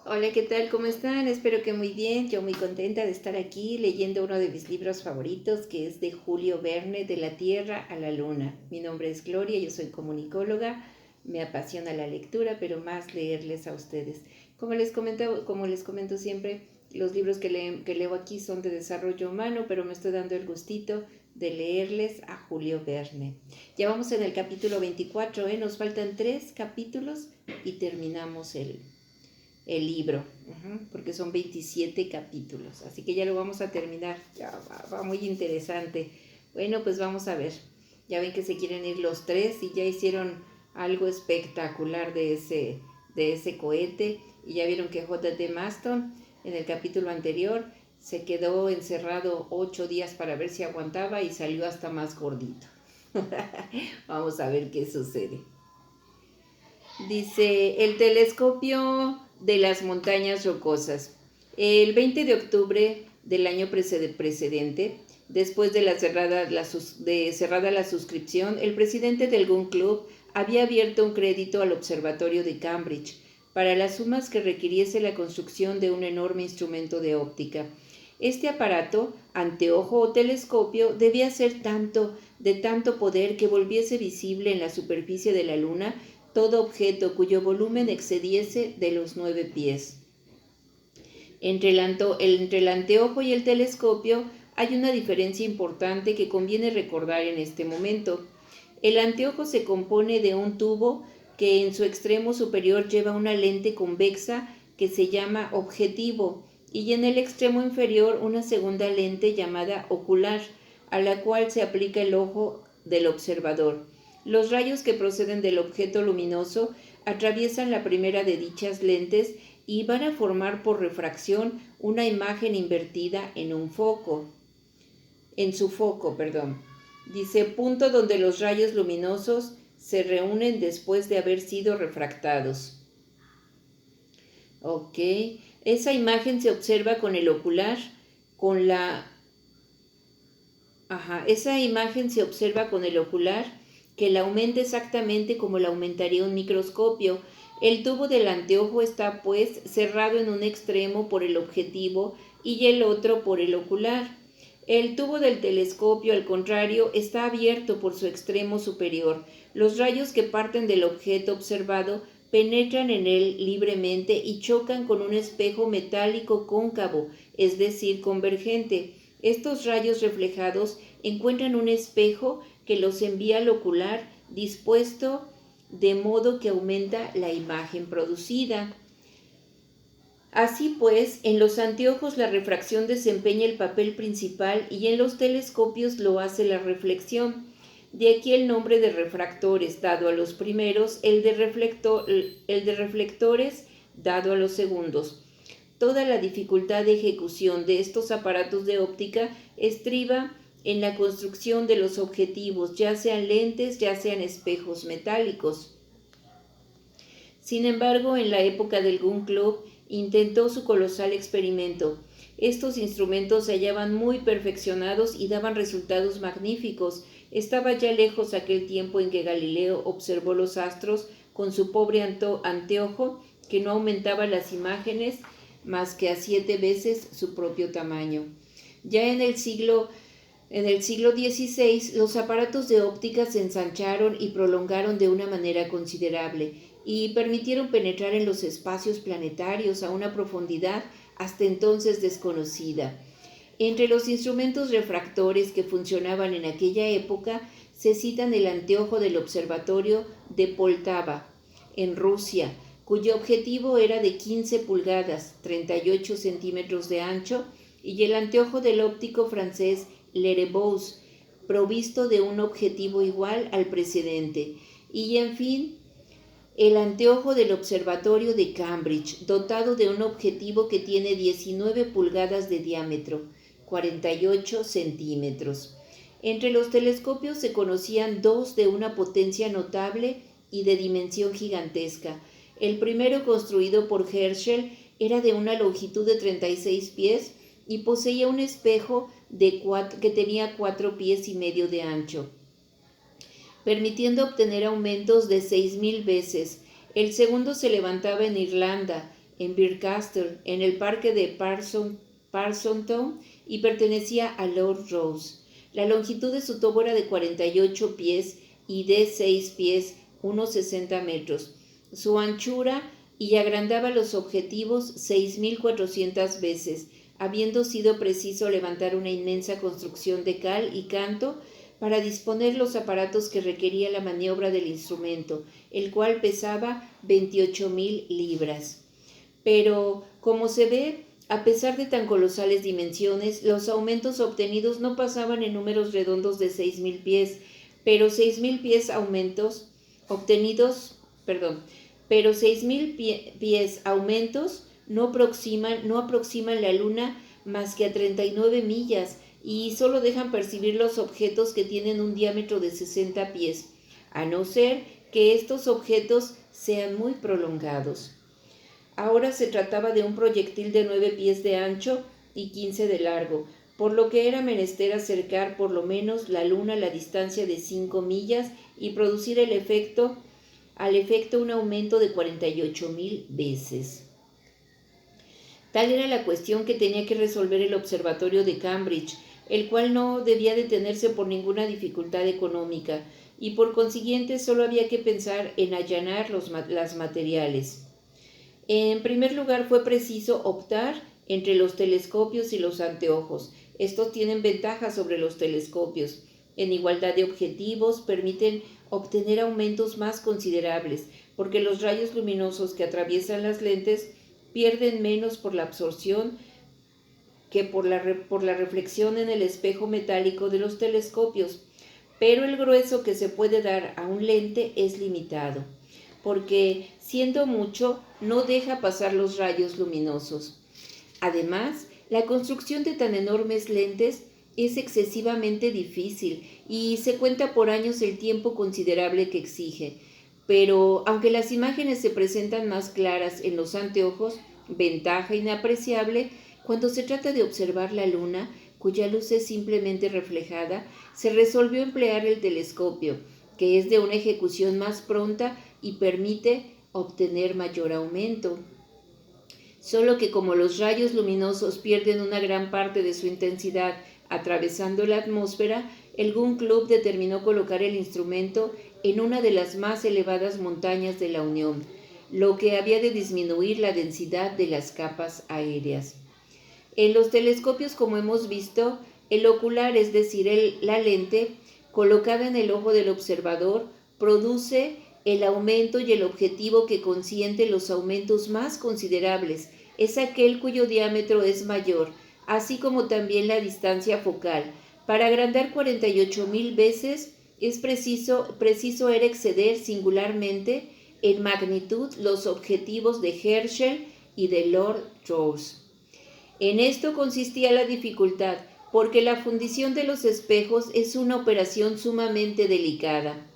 Hola, ¿qué tal? ¿Cómo están? Espero que muy bien. Yo muy contenta de estar aquí leyendo uno de mis libros favoritos, que es de Julio Verne, De la Tierra a la Luna. Mi nombre es Gloria, yo soy comunicóloga, me apasiona la lectura, pero más leerles a ustedes. Como les comento siempre, los libros que leo aquí son de desarrollo humano, pero me estoy dando el gustito de leerles a Julio Verne. Ya vamos en el capítulo 24, ¿eh? Nos faltan 3 capítulos y terminamos el libro, porque son 27 capítulos, así que ya lo vamos a terminar, ya va muy interesante. Bueno, pues vamos a ver, ya ven que se quieren ir los tres y ya hicieron algo espectacular de ese cohete, y ya vieron que J.T. Maston en el capítulo anterior se quedó encerrado 8 días para ver si aguantaba y salió hasta más gordito. Vamos a ver qué sucede. Dice, el telescopio de las montañas rocosas. El 20 de octubre del año precedente, después de cerrada la suscripción, el presidente del Gun Club había abierto un crédito al observatorio de Cambridge para las sumas que requiriese la construcción de un enorme instrumento de óptica. Este aparato, anteojo o telescopio, debía ser de tanto poder que volviese visible en la superficie de la Luna todo objeto cuyo volumen excediese de los 9 pies. Entre el anteojo y el telescopio hay una diferencia importante que conviene recordar en este momento. El anteojo se compone de un tubo que en su extremo superior lleva una lente convexa que se llama objetivo, y en el extremo inferior una segunda lente llamada ocular, a la cual se aplica el ojo del observador. Los rayos que proceden del objeto luminoso atraviesan la primera de dichas lentes y van a formar por refracción una imagen invertida en su foco. Dice, punto donde los rayos luminosos se reúnen después de haber sido refractados. Ok, esa imagen se observa con el ocular, con la... esa imagen se observa con el ocular, que la aumenta exactamente como la aumentaría un microscopio. El tubo del anteojo está, pues, cerrado en un extremo por el objetivo y el otro por el ocular. El tubo del telescopio, al contrario, está abierto por su extremo superior. Los rayos que parten del objeto observado penetran en él libremente y chocan con un espejo metálico cóncavo, es decir, convergente. Estos rayos reflejados encuentran un espejo que los envía al ocular, dispuesto de modo que aumenta la imagen producida. Así pues, en los anteojos la refracción desempeña el papel principal y en los telescopios lo hace la reflexión. De aquí el nombre de refractores dado a los primeros, el de reflectores dado a los segundos. Toda la dificultad de ejecución de estos aparatos de óptica estriba en la construcción de los objetivos, ya sean lentes, ya sean espejos metálicos. Sin embargo, en la época del Gun Club intentó su colosal experimento. Estos instrumentos se hallaban muy perfeccionados y daban resultados magníficos. Estaba ya lejos aquel tiempo en que Galileo observó los astros con su pobre anteojo, que no aumentaba las imágenes más que a 7 veces su propio tamaño. Ya en el siglo XVI, los aparatos de óptica se ensancharon y prolongaron de una manera considerable y permitieron penetrar en los espacios planetarios a una profundidad hasta entonces desconocida. Entre los instrumentos refractores que funcionaban en aquella época se citan el anteojo del observatorio de Poltava, en Rusia, cuyo objetivo era de 15 pulgadas, 38 centímetros de ancho, y el anteojo del óptico francés Lerebous, provisto de un objetivo igual al precedente, y en fin, el anteojo del observatorio de Cambridge, dotado de un objetivo que tiene 19 pulgadas de diámetro, 48 centímetros. Entre los telescopios se conocían dos de una potencia notable y de dimensión gigantesca. El primero, construido por Herschel, era de una longitud de 36 pies y poseía un espejo que tenía 4 pies y medio de ancho, permitiendo obtener aumentos de 6.000 veces. El segundo se levantaba en Irlanda, en Bircaster, en el parque de Parsonstown, y pertenecía a Lord Rosse. La longitud de su tubo era de 48 pies y de 6 pies, unos 60 metros. Su anchura y agrandaba los objetivos 6.400 veces, habiendo sido preciso levantar una inmensa construcción de cal y canto para disponer los aparatos que requería la maniobra del instrumento, el cual pesaba 28.000 libras. Pero, como se ve, a pesar de tan colosales dimensiones, los aumentos obtenidos no pasaban en números redondos de 6.000 pies, pero 6.000 pies aumentos obtenidos, pero 6.000 pies aumentos no aproximan la luna más que a 39 millas y solo dejan percibir los objetos que tienen un diámetro de 60 pies, a no ser que estos objetos sean muy prolongados. Ahora se trataba de un proyectil de 9 pies de ancho y 15 de largo, por lo que era menester acercar por lo menos la luna a la distancia de 5 millas y producir al efecto un aumento de 48.000 veces. Tal era la cuestión que tenía que resolver el observatorio de Cambridge, el cual no debía detenerse por ninguna dificultad económica, y por consiguiente solo había que pensar en allanar las materiales. En primer lugar, fue preciso optar entre los telescopios y los anteojos. Estos tienen ventajas sobre los telescopios. En igualdad de objetivos, permiten obtener aumentos más considerables, porque los rayos luminosos que atraviesan las lentes pierden menos por la absorción que por la reflexión en el espejo metálico de los telescopios, pero el grueso que se puede dar a un lente es limitado, porque, siendo mucho, no deja pasar los rayos luminosos. Además, la construcción de tan enormes lentes es excesivamente difícil y se cuenta por años el tiempo considerable que exige. Pero, aunque las imágenes se presentan más claras en los anteojos, ventaja inapreciable, cuando se trata de observar la luna, cuya luz es simplemente reflejada, se resolvió emplear el telescopio, que es de una ejecución más pronta y permite obtener mayor aumento. Solo que como los rayos luminosos pierden una gran parte de su intensidad atravesando la atmósfera, el Gun Club determinó colocar el instrumento en una de las más elevadas montañas de la Unión, lo que había de disminuir la densidad de las capas aéreas. En los telescopios, como hemos visto, el ocular, es decir, la lente, colocada en el ojo del observador, produce el aumento, y el objetivo que consiente los aumentos más considerables es aquel cuyo diámetro es mayor, así como también la distancia focal. Para agrandar 48.000 veces es preciso era exceder singularmente en magnitud los objetivos de Herschel y de Lord Rosse. En esto consistía la dificultad, porque la fundición de los espejos es una operación sumamente delicada.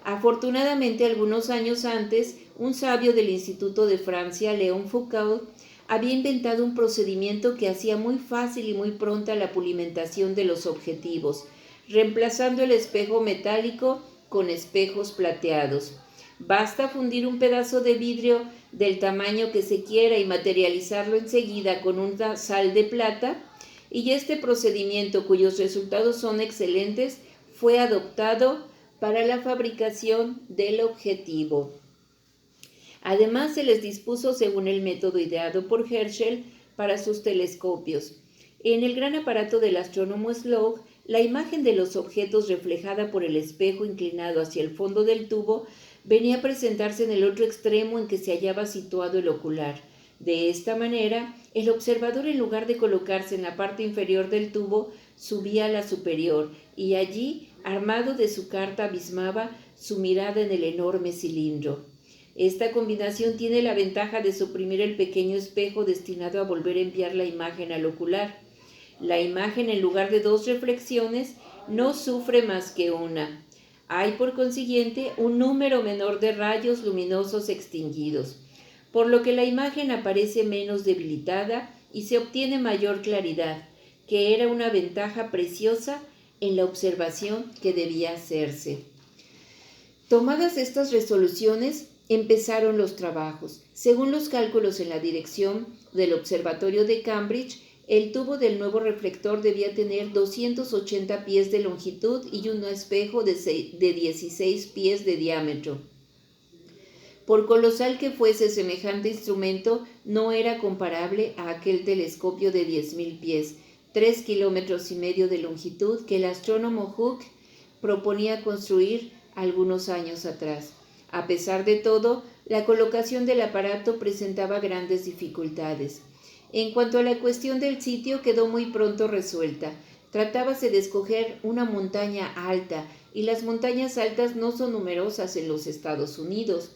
Afortunadamente, algunos años antes, un sabio del Instituto de Francia, Léon Foucault, había inventado un procedimiento que hacía muy fácil y muy pronta la pulimentación de los objetivos, reemplazando el espejo metálico con espejos plateados. Basta fundir un pedazo de vidrio del tamaño que se quiera y materializarlo enseguida con una sal de plata, y este procedimiento, cuyos resultados son excelentes, fue adoptado para la fabricación del objetivo. Además, se les dispuso según el método ideado por Herschel para sus telescopios. En el gran aparato del astrónomo Slough, la imagen de los objetos reflejada por el espejo inclinado hacia el fondo del tubo venía a presentarse en el otro extremo en que se hallaba situado el ocular. De esta manera, el observador, en lugar de colocarse en la parte inferior del tubo, subía a la superior, y allí, armado de su carta, abismaba su mirada en el enorme cilindro. Esta combinación tiene la ventaja de suprimir el pequeño espejo destinado a volver a enviar la imagen al ocular. La imagen, en lugar de dos reflexiones, no sufre más que una. Hay, por consiguiente, un número menor de rayos luminosos extinguidos, por lo que la imagen aparece menos debilitada y se obtiene mayor claridad, que era una ventaja preciosa en la observación que debía hacerse. Tomadas estas resoluciones, empezaron los trabajos. Según los cálculos en la dirección del Observatorio de Cambridge, el tubo del nuevo reflector debía tener 280 pies de longitud y un espejo de 16 pies de diámetro. Por colosal que fuese semejante instrumento, no era comparable a aquel telescopio de 10.000 pies, 3 kilómetros y medio de longitud que el astrónomo Hooke proponía construir algunos años atrás. A pesar de todo, la colocación del aparato presentaba grandes dificultades. En cuanto a la cuestión del sitio, quedó muy pronto resuelta. Tratábase de escoger una montaña alta, y las montañas altas no son numerosas en los Estados Unidos.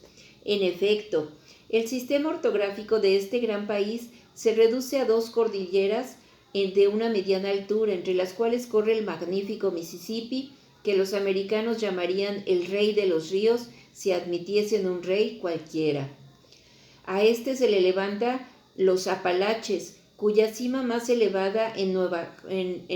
En efecto, el sistema orográfico de este gran país se reduce a dos cordilleras de una mediana altura, entre las cuales corre el magnífico Mississippi, que los americanos llamarían el rey de los ríos si admitiesen un rey cualquiera. A este se le levanta los Apalaches, cuya cima más elevada en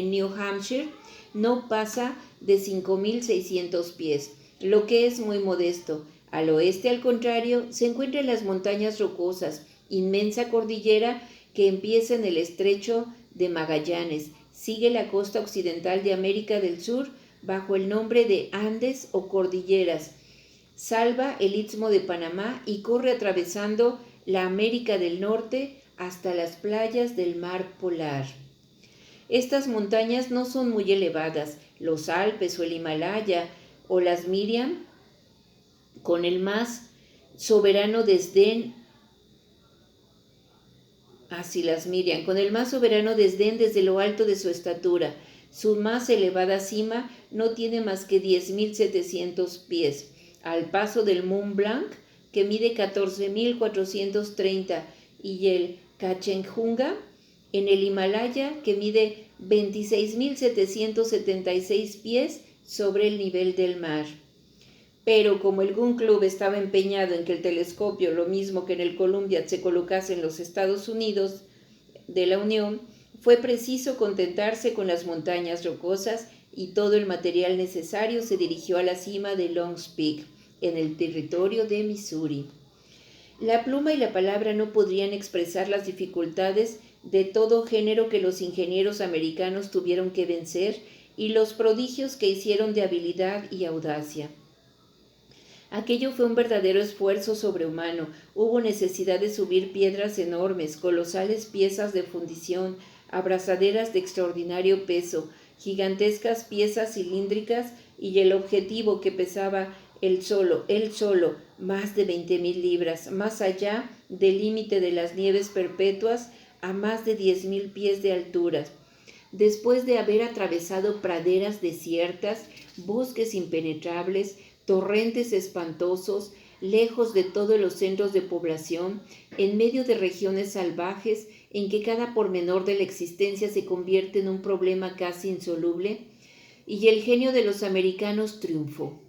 New Hampshire no pasa de 5.600 pies, lo que es muy modesto. Al oeste, al contrario, se encuentran las montañas rocosas, inmensa cordillera que empieza en el estrecho de Magallanes, sigue la costa occidental de América del Sur bajo el nombre de Andes o Cordilleras, salva el Istmo de Panamá y corre atravesando la América del Norte hasta las playas del mar polar. Estas montañas no son muy elevadas. Los Alpes o el Himalaya o las Miriam, con el más soberano desdén desde lo alto de su estatura. Su más elevada cima no tiene más que 10.700 pies, al paso del Mont Blanc, que mide 14.430, y el Kanchenjunga en el Himalaya, que mide 26.776 pies sobre el nivel del mar. Pero como el Gun Club estaba empeñado en que el telescopio, lo mismo que en el Columbia, se colocase en los Estados Unidos de la Unión, fue preciso contentarse con las montañas rocosas y todo el material necesario se dirigió a la cima de Long's Peak, en el territorio de Missouri. La pluma y la palabra no podrían expresar las dificultades de todo género que los ingenieros americanos tuvieron que vencer y los prodigios que hicieron de habilidad y audacia. Aquello fue un verdadero esfuerzo sobrehumano. Hubo necesidad de subir piedras enormes, colosales piezas de fundición, abrazaderas de extraordinario peso, gigantescas piezas cilíndricas y el objetivo que pesaba él solo, más de 20.000 libras, más allá del límite de las nieves perpetuas, a más de 10.000 pies de altura. Después de haber atravesado praderas desiertas, bosques impenetrables, torrentes espantosos, lejos de todos los centros de población, en medio de regiones salvajes en que cada pormenor de la existencia se convierte en un problema casi insoluble, y el genio de los americanos triunfó,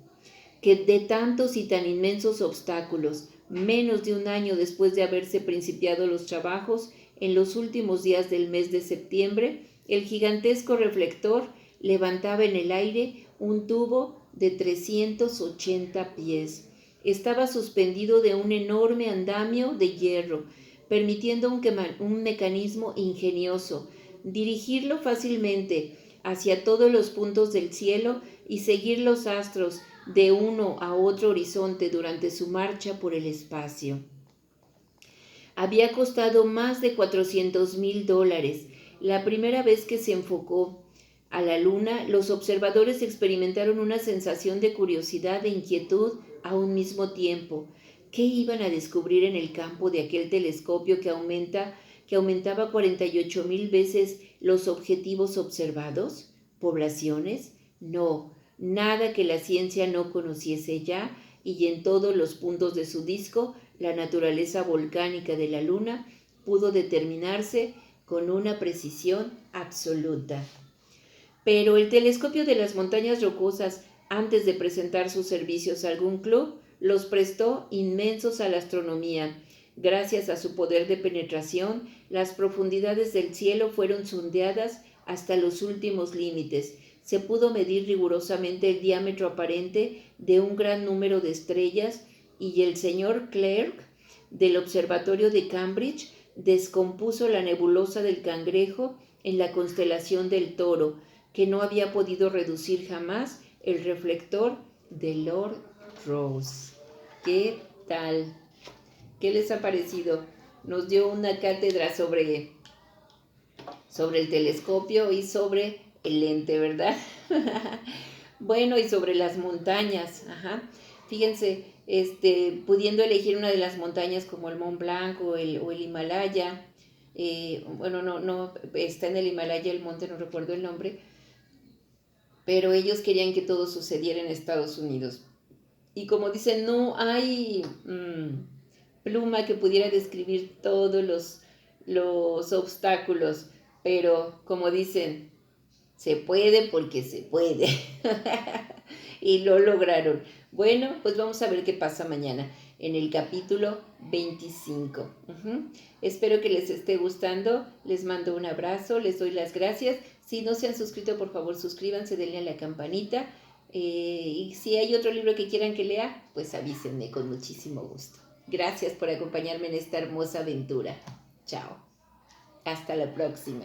que de tantos y tan inmensos obstáculos, menos de un año después de haberse principiado los trabajos, en los últimos días del mes de septiembre, el gigantesco reflector levantaba en el aire un tubo de 380 pies. Estaba suspendido de un enorme andamio de hierro, permitiendo un mecanismo ingenioso, dirigirlo fácilmente hacia todos los puntos del cielo y seguir los astros de uno a otro horizonte durante su marcha por el espacio. Había costado más de $400,000. La primera vez que se enfocó a la luna, los observadores experimentaron una sensación de curiosidad e inquietud a un mismo tiempo. ¿Qué iban a descubrir en el campo de aquel telescopio que aumentaba 48,000 veces los objetivos observados? ¿Poblaciones? No, nada que la ciencia no conociese ya, y en todos los puntos de su disco, la naturaleza volcánica de la luna pudo determinarse con una precisión absoluta. Pero el telescopio de las montañas rocosas, antes de presentar sus servicios a algún club, los prestó inmensos a la astronomía. Gracias a su poder de penetración, las profundidades del cielo fueron sondeadas hasta los últimos límites. Se pudo medir rigurosamente el diámetro aparente de un gran número de estrellas y el señor Clerk del Observatorio de Cambridge descompuso la nebulosa del Cangrejo en la constelación del Toro, que no había podido reducir jamás el reflector de Lord Rosse. ¿Qué tal? ¿Qué les ha parecido? Nos dio una cátedra sobre el telescopio y sobre el lente, ¿verdad? Bueno, y sobre las montañas, ajá. Fíjense, pudiendo elegir una de las montañas como el Mont Blanc o el Himalaya, bueno, no, está en el Himalaya el monte, no recuerdo el nombre, pero ellos querían que todo sucediera en Estados Unidos. Y como dicen, no hay pluma que pudiera describir todos los obstáculos, pero como dicen, se puede porque se puede. Y lo lograron. Bueno, pues vamos a ver qué pasa mañana en el capítulo 25. Espero que les esté gustando. Les mando un abrazo, les doy las gracias. Si no se han suscrito, por favor suscríbanse, denle a la campanita. Y si hay otro libro que quieran que lea, pues avísenme con muchísimo gusto. Gracias por acompañarme en esta hermosa aventura. Chao. Hasta la próxima.